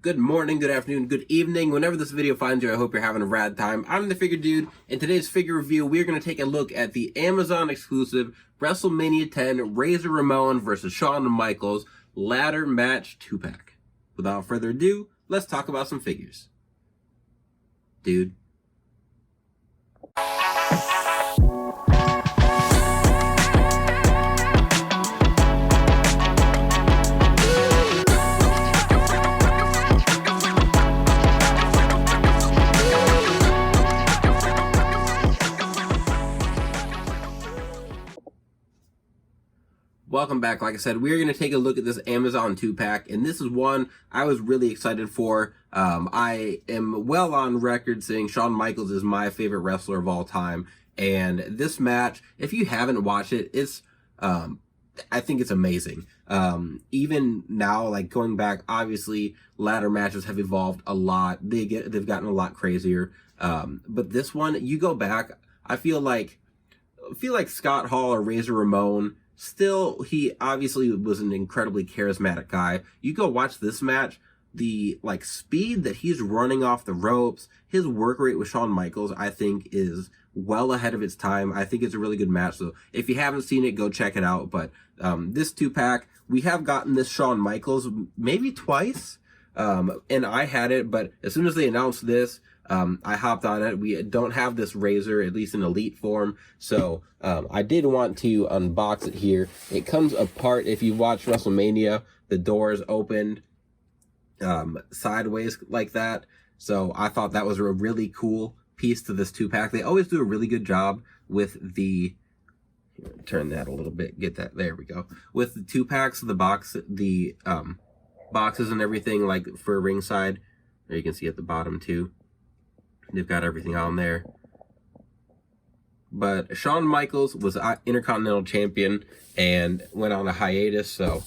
Good morning, good afternoon, good evening. Whenever this video finds you, I hope you're having a rad time. I'm the Figure Dude. In today's figure review, we're going to take a look at the Amazon exclusive Wrestlemania 10 Ramon versus Shawn Michaels ladder match 2-pack. Without further ado, let's talk about some figures. Dude. Welcome back. Like I said, we're going to take a look at this Amazon 2-pack, and this is one I was really excited for. I am well on record saying Shawn Michaels is my favorite wrestler of all time, and this match, if you haven't watched it, it's I think it's amazing. Even now, like going back, obviously ladder matches have evolved a lot. They've gotten a lot crazier. But this one, you go back, I feel like Scott Hall or Ramon. Still, he obviously was an incredibly charismatic guy. You go watch this match, the speed that he's running off the ropes, his work rate with Shawn Michaels, I think is well ahead of its time. I think it's a really good match. So if you haven't seen it, go check it out. But this 2-pack, we have gotten this Shawn Michaels maybe twice. And I had it, but as soon as they announced this, I hopped on it. We don't have this Razor, at least in elite form, so I did want to unbox it here. It comes apart. If you watch WrestleMania, the doors opened sideways like that, so I thought that was a really cool piece to this 2-pack. They always do a really good job with the, turn that a little bit, get that, there we go. With the 2-packs, the boxes and everything, like for ringside, there you can see at the bottom too. They've got everything on there. But Shawn Michaels was Intercontinental Champion and went on a hiatus, so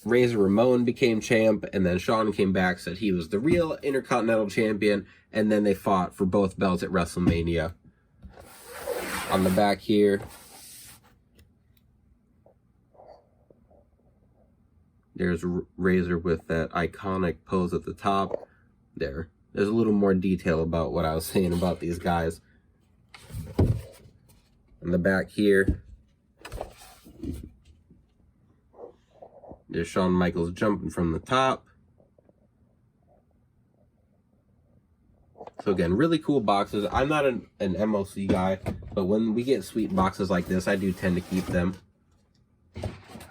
Ramon became champ, and then Shawn came back, said he was the real Intercontinental Champion, and then they fought for both belts at WrestleMania. On the back here, there's Razor with that iconic pose at the top. There's a little more detail about what I was saying about these guys. On the back here, there's Shawn Michaels jumping from the top. So again, really cool boxes. I'm not an MLC guy, but when we get sweet boxes like this, I do tend to keep them.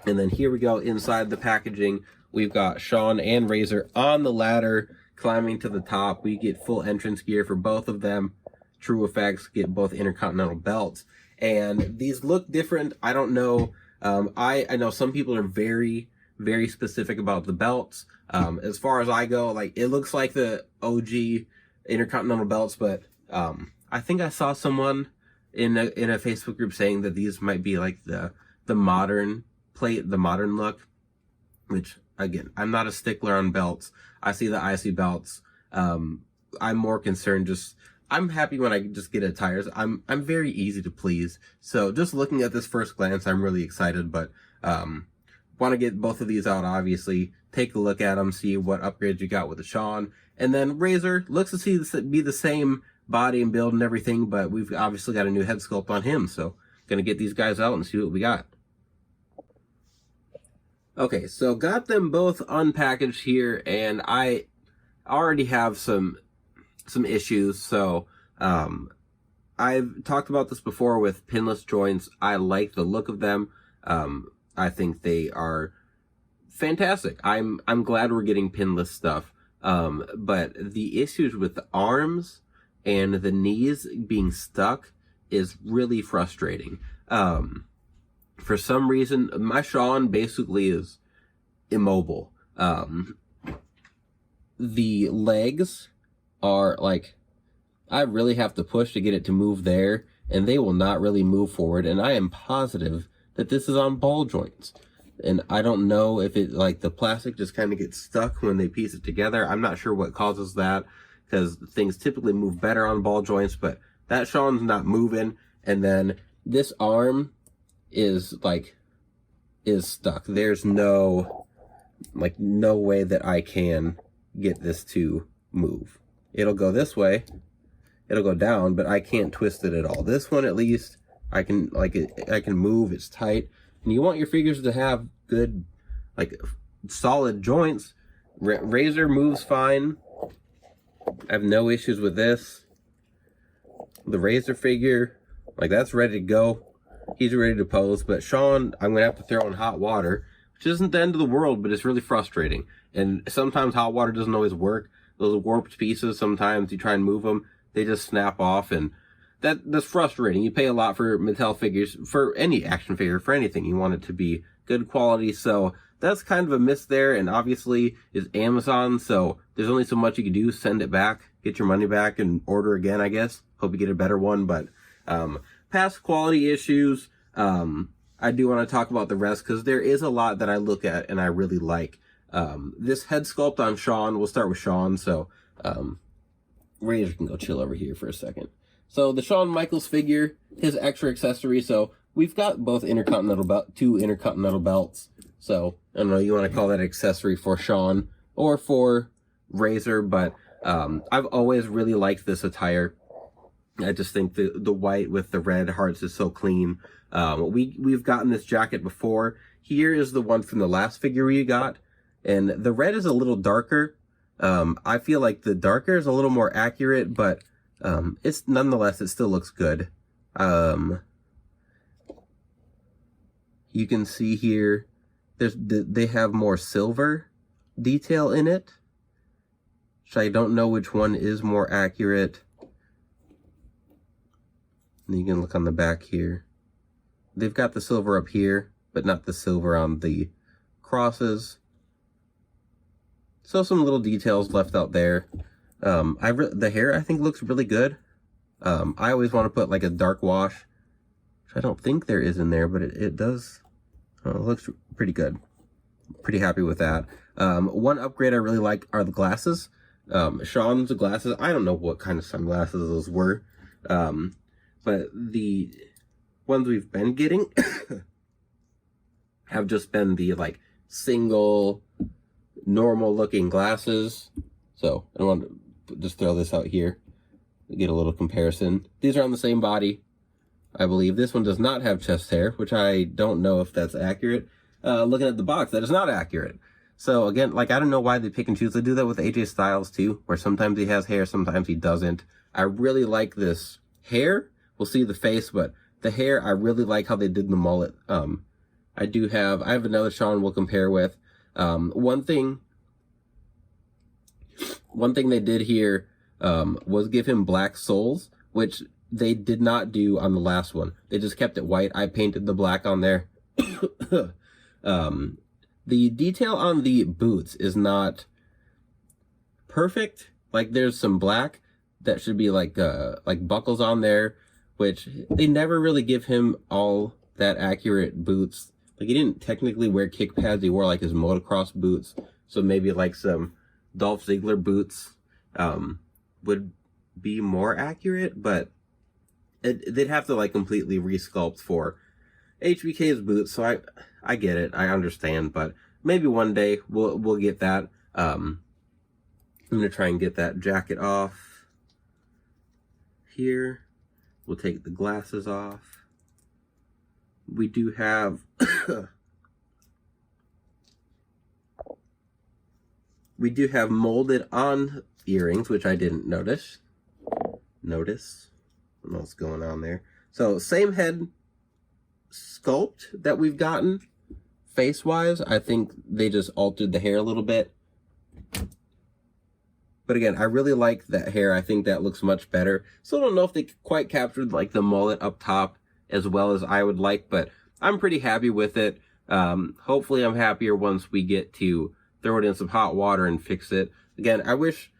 And then here we go inside the packaging. We've got Shawn and Razor on the ladder, climbing to the top. We get full entrance gear for both of them. True Effects get both Intercontinental belts. And these look different. I don't know. I know some people are very, very specific about the belts. As far as I go, it looks like the OG Intercontinental belts, but I think I saw someone in a Facebook group saying that these might be like the modern plate, the modern look, which again, I'm not a stickler on belts. I see the IC belts. I'm more concerned I'm happy when I just get at tires. I'm very easy to please. So just looking at this first glance, I'm really excited, but want to get both of these out, obviously. Take a look at them, see what upgrades you got with the Shawn. And then Razor looks to be the same body and build and everything, but we've obviously got a new head sculpt on him. So gonna get these guys out and see what we got. Okay, so got them both unpackaged here, and I already have some issues. So I've talked about this before with pinless joints. I like the look of them. I think they are fantastic. I'm glad we're getting pinless stuff. But the issues with the arms and the knees being stuck is really frustrating. For some reason, my Shawn basically is immobile. The legs are I really have to push to get it to move there, and they will not really move forward, and I am positive that this is on ball joints. And I don't know if it, the plastic just kind of gets stuck when they piece it together. I'm not sure what causes that, because things typically move better on ball joints, but that Shawn's not moving. And then this arm is stuck. There's no like no way that I can get this to move. It'll go this way, it'll go down, but I can't twist it at all. This one at least I can, like, I can move. It's tight, and you want your figures to have good, like, solid joints. Razor moves fine. I have no issues with this. The Razor figure, like, that's ready to go. He's ready to pose. But Shawn, I'm gonna have to throw in hot water, which isn't the end of the world, but it's really frustrating. And sometimes hot water doesn't always work. Those warped pieces, sometimes you try and move them, they just snap off, and that's frustrating. You pay a lot for Mattel figures, for any action figure, for anything. You want it to be good quality, so that's kind of a miss there. And obviously it's Amazon, so there's only so much you can do. Send it back, get your money back, and order again, I guess. Hope you get a better one. But past quality issues, I do want to talk about the rest, because there is a lot that I look at and I really like. This head sculpt on Shawn, we'll start with Shawn. So Razor can go chill over here for a second. So the Shawn Michaels figure, his extra accessory. So we've got both two intercontinental belts. So I don't know, you want to call that accessory for Shawn or for Razor, but I've always really liked this attire. I just think the white with the red hearts is so clean. We've gotten this jacket before. Here is the one from the last figure we got, and the red is a little darker. I feel like the darker is a little more accurate, but it's nonetheless, it still looks good. You can see here, they have more silver detail in it, which I don't know which one is more accurate. And you can look on the back here. They've got the silver up here, but not the silver on the crosses. So some little details left out there. The hair, I think, looks really good. I always want to put like a dark wash, which I don't think there is in there, but it does. It looks pretty good. Pretty happy with that. One upgrade I really like are the glasses. Shawn's glasses, I don't know what kind of sunglasses those were. But the ones we've been getting have just been the, like, single, normal looking glasses. So I want to just throw this out here to get a little comparison. These are on the same body, I believe. This one does not have chest hair, which I don't know if that's accurate. Looking at the box, that is not accurate. So again, like, I don't know why they pick and choose. They do that with AJ Styles too, where sometimes he has hair, sometimes he doesn't. I really like this hair. We'll see the face, but the hair, I really like how they did the mullet. I have another Shawn we'll compare with. One thing they did here was give him black soles, which they did not do on the last one. They just kept it white. I painted the black on there. The detail on the boots is not perfect. Like, there's some black that should be like buckles on there, which they never really give him all that accurate boots. Like, he didn't technically wear kick pads. He wore like his motocross boots. So maybe like some Dolph Ziggler boots would be more accurate, but they'd have to like completely resculpt for HBK's boots. So I get it. I understand, but maybe one day we'll get that. I'm gonna try and get that jacket off here. We'll take the glasses off. We do have we do have molded on earrings, which I didn't notice. I don't know what's going on there. So same head sculpt that we've gotten face wise. I think they just altered the hair a little bit. But again, I really like that hair. I think that looks much better. Still don't know if they quite captured like the mullet up top as well as I would like, but I'm pretty happy with it. Hopefully I'm happier once we get to throw it in some hot water and fix it. Again, I wish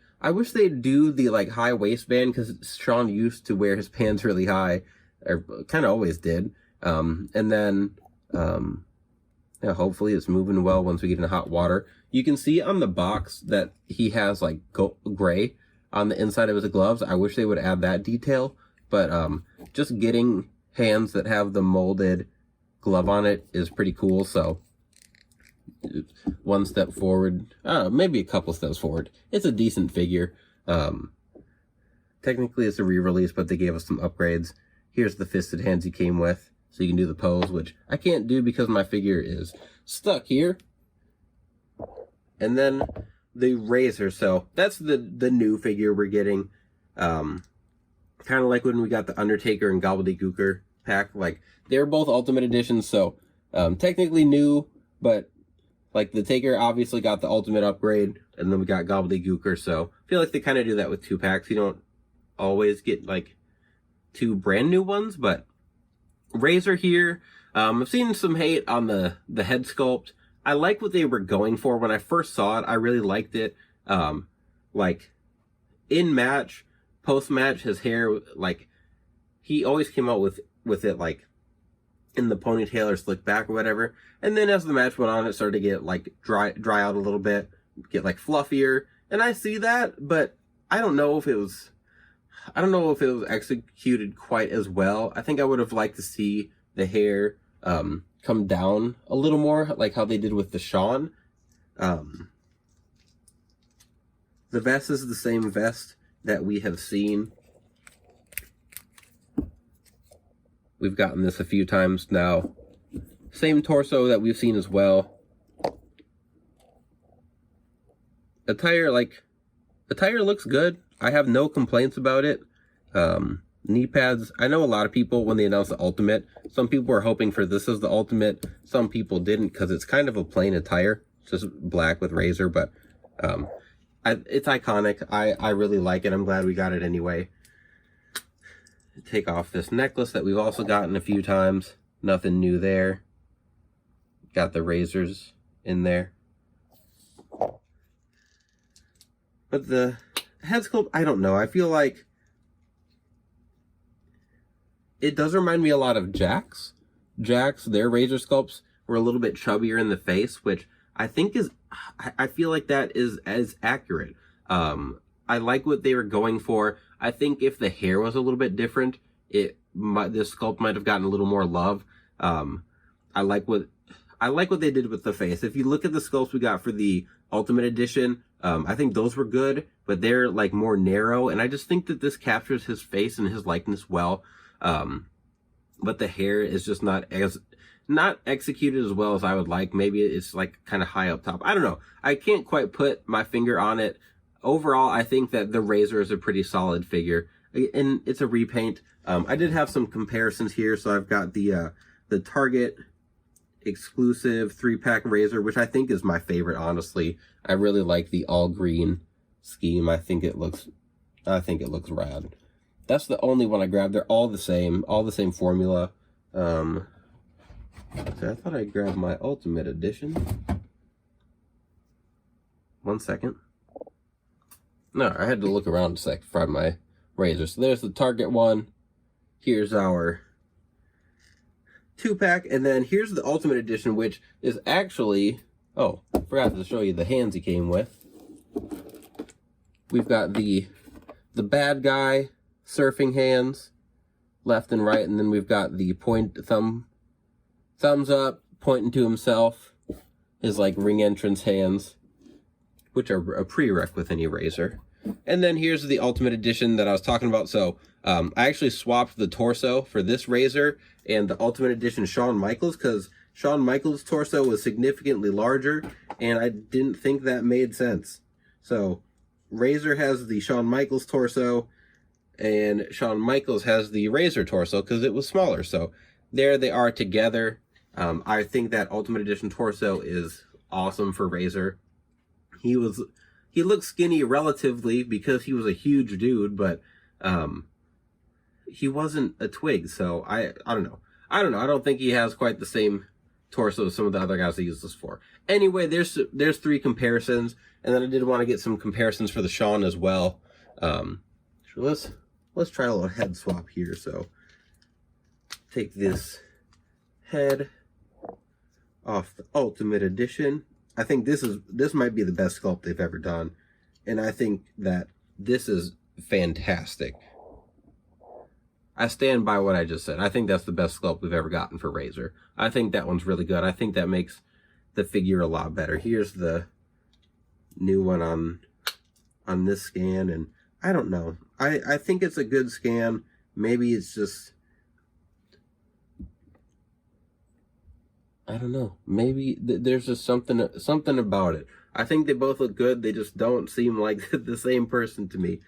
they'd do the like high waistband, because Shawn used to wear his pants really high, or kind of always did. And then yeah, hopefully it's moving well once we get in hot water. You can see on the box that he has like gray on the inside of his gloves. I wish they would add that detail, but just getting hands that have the molded glove on it is pretty cool. So one step forward, maybe a couple steps forward. It's a decent figure. Technically it's a re-release, but they gave us some upgrades. Here's the fisted hands he came with, so you can do the pose, which I can't do because my figure is stuck here. And then the Razor, so that's the new figure we're getting. Kind of like when we got the Undertaker and Gobbledygooker pack. Like, they're both Ultimate Editions, so technically new, but like the Taker obviously got the Ultimate upgrade, and then we got Gobbledygooker, so I feel like they kind of do that with 2 packs. You don't always get like 2 brand new ones, but Razor here, I've seen some hate on the head sculpt. I like what they were going for. When I first saw it, I really liked it. Like, in match, post-match, his hair, like, he always came out with it, like, in the ponytail or slicked back or whatever. And then as the match went on, it started to get, like, dry out a little bit, get, like, fluffier. And I see that, but I don't know if it was executed quite as well. I think I would have liked to see the hair, come down a little more, like how they did with the Shawn. The vest is the same vest that we have seen. We've gotten this a few times now. Same torso that we've seen as well. Attire looks good. I have no complaints about it. Knee pads, I know a lot of people, when they announced the Ultimate, some people were hoping for this as the Ultimate. Some people didn't, because it's kind of a plain attire. It's just black with Razor, but it's iconic. I really like it. I'm glad we got it anyway. Take off this necklace that we've also gotten a few times. Nothing new there. Got the Razors in there. But the head sculpt, I don't know. I feel like it does remind me a lot of Jack's. Their Razor sculpts were a little bit chubbier in the face, which I think I feel like that is as accurate. I like what they were going for. I think if the hair was a little bit different, this sculpt might have gotten a little more love. I like what they did with the face. If you look at the sculpts we got for the Ultimate Edition, I think those were good, but they're like more narrow, and I just think that this captures his face and his likeness well. But the hair is just not executed as well as I would like. Maybe it's like kind of high up top. I don't know. I can't quite put my finger on it. Overall, I think that the Razor is a pretty solid figure, and it's a repaint. I did have some comparisons here, so I've got the Target exclusive 3-pack Razor, which I think is my favorite, honestly. I really like the all green scheme. I think it looks rad. That's the only one I grabbed. They're all the same formula. So I thought I grabbed my Ultimate Edition. 1 second. No, I had to look around a sec to find my Razor. So there's the Target one. Here's our 2-pack, and then here's the Ultimate Edition, which is actually, oh, forgot to show you the hands he came with. We've got the bad guy surfing hands, left and right, and then we've got the thumbs up, pointing to himself, his like ring entrance hands, which are a prereq with any Razor. And then here's the Ultimate Edition that I was talking about. So I actually swapped the torso for this Razor and the Ultimate Edition Shawn Michaels, because Shawn Michaels' torso was significantly larger, and I didn't think that made sense. So Razor has the Shawn Michaels torso, and Shawn Michaels has the Razor torso because it was smaller. So there they are together. I think that Ultimate Edition torso is awesome for Razor. He looked skinny relatively because he was a huge dude, but he wasn't a twig, so I don't know. I don't think he has quite the same torso as some of the other guys I use this for. Anyway, there's 3 comparisons, and then I did want to get some comparisons for the Shawn as well. So let's try a little head swap here. So take this head off the Ultimate Edition. I think this might be the best sculpt they've ever done, and I think that this is fantastic. I stand by what I just said. I think that's the best sculpt we've ever gotten for Razor. I think that one's really good. I think that makes the figure a lot better. Here's the new one on this scan, and I don't know. I think it's a good scan. Maybe it's just, I don't know. Maybe there's just something about it. I think they both look good. They just don't seem like the same person to me.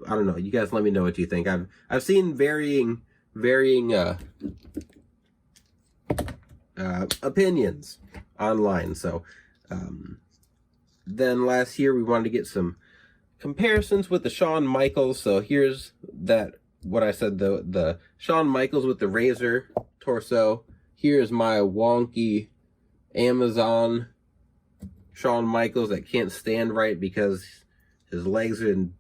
I don't know. You guys let me know what you think. I've seen varying opinions online. So then last year we wanted to get some comparisons with the Shawn Michaels. So here's what I said, the Shawn Michaels with the razor torso. Here's my wonky Amazon Shawn Michaels that can't stand right because his legs and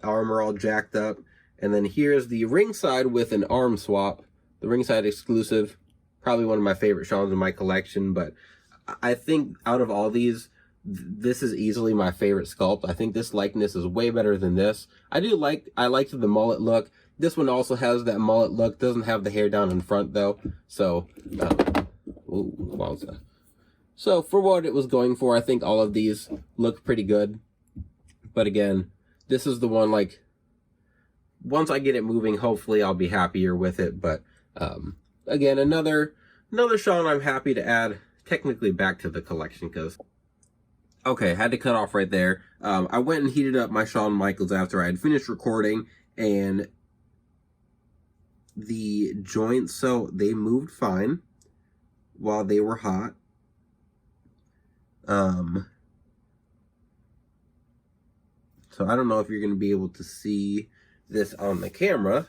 arm are all jacked up. And then here's the ringside with an arm swap, the ringside exclusive. Probably one of my favorite Shawns in my collection, but I think out of all these, this is easily my favorite sculpt. I think this likeness is way better than this. I liked the mullet look. This one also has that mullet look. Doesn't have the hair down in front though. So, ooh, wowza. So for what it was going for, I think all of these look pretty good. But again, this is the one, like, once I get it moving, hopefully I'll be happier with it. But again, another Shawn I'm happy to add technically back to the collection because, okay, had to cut off right there. I went and heated up my Shawn Michaels after I had finished recording, and the joints, so they moved fine while they were hot. So I don't know if you're going to be able to see this on the camera,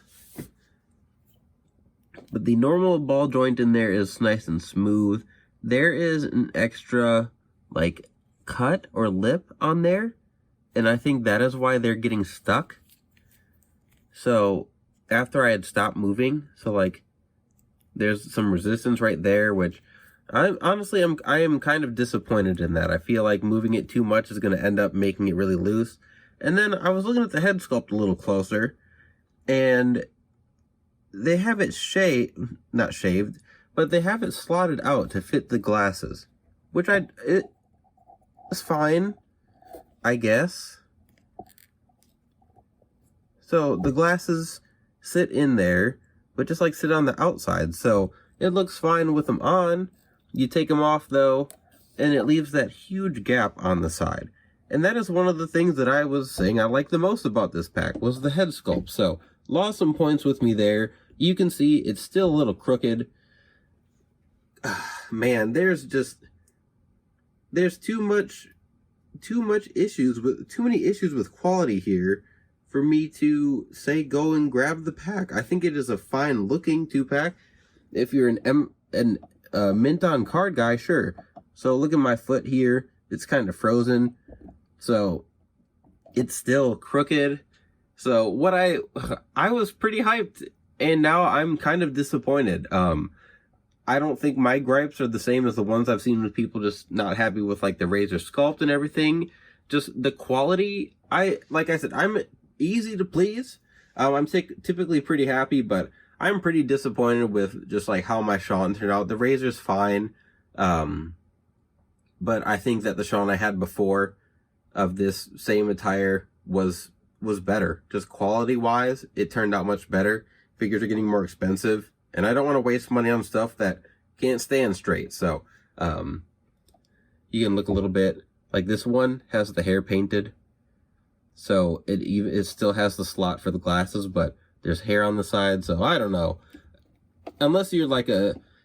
but the normal ball joint in there is nice and smooth. There is an extra, like, cut or lip on there, and I think that is why they're getting stuck. So after I had stopped moving, so like there's some resistance right there, which I am kind of disappointed in that. I feel like moving it too much is going to end up making it really loose. And then I was looking at the head sculpt a little closer, and they have it not shaved, but they have it slotted out to fit the glasses, which it's fine, I guess. So the glasses sit in there, but just like sit on the outside. So it looks fine with them on. You take them off though, and it leaves that huge gap on the side. And that is one of the things that I was saying I like the most about this pack was the head sculpt. So lost some points with me there. You can see it's still a little crooked. Man, there's too many issues with quality here for me to say go and grab the pack. I think it is a fine looking 2-pack. If you're a mint on card guy, sure. So look at my foot here. It's kind of frozen. So it's still crooked. So what I was pretty hyped, and now I'm kind of disappointed. I don't think my gripes are the same as the ones I've seen with people just not happy with like the razor sculpt and everything. Just the quality. Like I said, I'm easy to please. I'm typically pretty happy, but I'm pretty disappointed with just like how my Shawn turned out. The razor's fine, but I think that the Shawn I had before of this same attire was better. Just quality wise, it turned out much better. Figures are getting more expensive, and I don't want to waste money on stuff that can't stand straight. So you can look a little bit like this one has the hair painted, so it still has the slot for the glasses, but there's hair on the side. So I don't know, unless you're like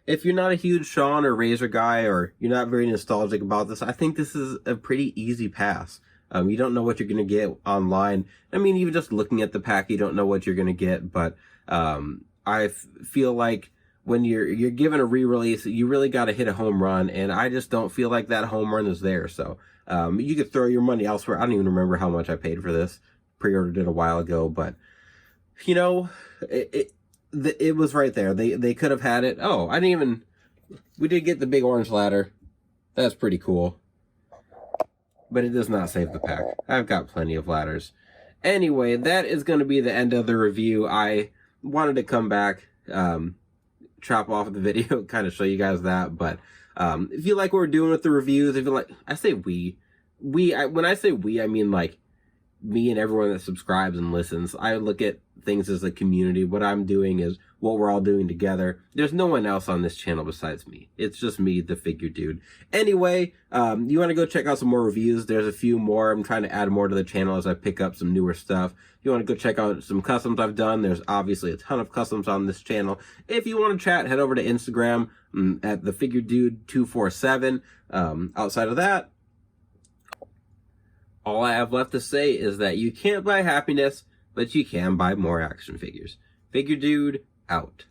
if you're not a huge Shawn or razor guy, or you're not very nostalgic about this, I think this is a pretty easy pass. You don't know what you're going to get online. I mean, even just looking at the pack, you don't know what you're going to get, but I feel like when you're given a re-release, you really got to hit a home run, and I just don't feel like that home run is there. So you could throw your money elsewhere. I don't even remember how much I paid for this. Pre-ordered it a while ago, but you know, it was right there. They could have had it. Oh, we did get the big orange ladder. That's pretty cool. But it does not save the pack. I've got plenty of ladders. Anyway, that is going to be the end of the review. I wanted to come back, chop off the video, kind of show you guys that. But If you like what we're doing with the reviews, if you like, I say when I say we, I mean like me and everyone that subscribes and listens. I look at things as a community. What I'm doing is what we're all doing together. There's no one else on this channel besides me. It's just me, the figure dude. Anyway, you want to go check out some more reviews? There's a few more. I'm trying to add more to the channel as I pick up some newer stuff. If you want to go check out some customs I've done, there's obviously a ton of customs on this channel. If you want to chat, head over to Instagram at thefiguredude247. Outside of that, all I have left to say is that you can't buy happiness, but you can buy more action figures. Figure Dude, out.